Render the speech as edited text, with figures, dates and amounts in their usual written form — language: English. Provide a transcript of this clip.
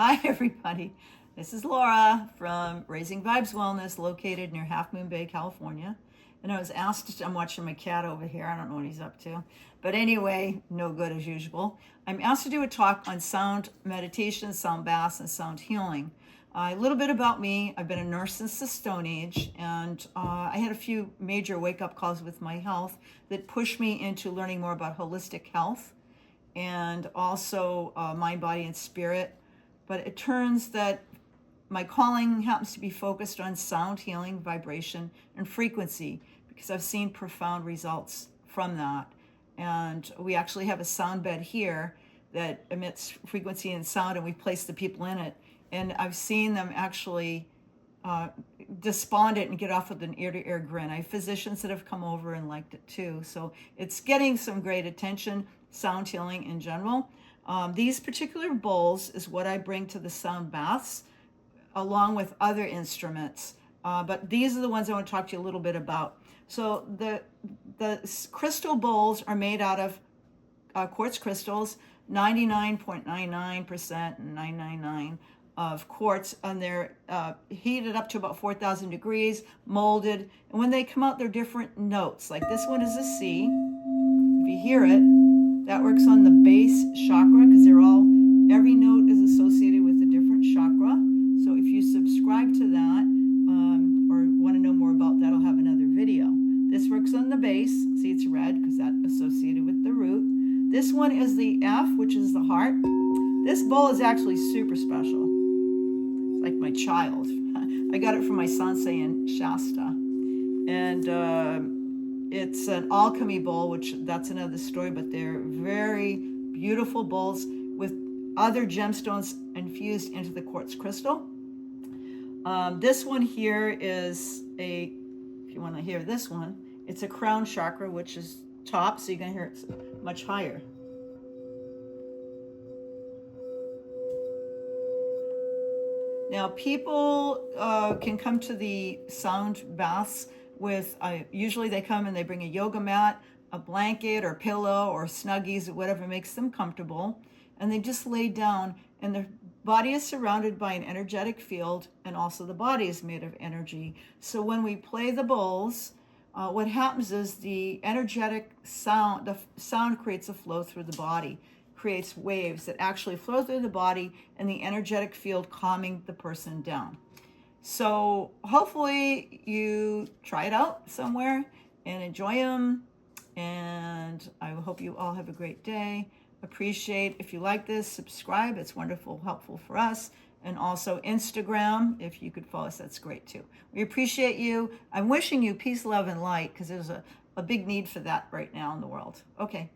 Hi, everybody. This is Laura from Raising Vibes Wellness, located near Half Moon Bay, California. And I was asked, I'm watching my cat over here. I don't know what he's up to. But anyway, no good as usual. I'm asked to do a talk on sound meditation, sound baths, and sound healing. A little bit about me. I've been a nurse since the Stone Age, and I had a few major wake-up calls with my health that pushed me into learning more about holistic health and also mind, body, and spirit. But it turns that my calling happens to be focused on sound healing, vibration, and frequency because I've seen profound results from that. And we actually have a sound bed here that emits frequency and sound, and we place the people in it. And I've seen them actually despondent and get off with an ear-to-ear grin. I have physicians that have come over and liked it too. So it's getting some great attention, sound healing in general. These particular bowls is what I bring to the sound baths, along with other instruments. But these are the ones I want to talk to you a little bit about. So the crystal bowls are made out of quartz crystals, 99.99% and 999 of quartz, and they're heated up to about 4,000 degrees, molded. And when they come out, they're different notes. Like this one is a C. If you hear it, that works on the base chakra because every note is associated with a different chakra. So if you subscribe to that or want to know more about that, I'll have another video. This works on the base. See, it's red because that's associated with the root. This one is the F, which is the heart. This bowl is actually super special. It's like my child. I got it from my sensei in Shasta. And it's an alchemy bowl, which that's another story, but they're very beautiful bowls with other gemstones infused into the quartz crystal. This one here is if you want to hear this one, it's a crown chakra, which is top, so you're going to hear it much higher. Now, people can come to the sound baths with, usually they come and they bring a yoga mat, a blanket or pillow or Snuggies or whatever makes them comfortable. And they just lay down, and their body is surrounded by an energetic field, and also the body is made of energy. So when we play the bowls, what happens is the energetic sound, the sound creates a flow through the body, creates waves that actually flow through the body and the energetic field calming the person down. So hopefully you try it out somewhere and enjoy them. And I hope you all have a great day. Appreciate if you like this, subscribe. It's wonderful, helpful for us. And also Instagram, if you could follow us, that's great too. We appreciate you. I'm wishing you peace, love, and light because there's a big need for that right now in the world. Okay.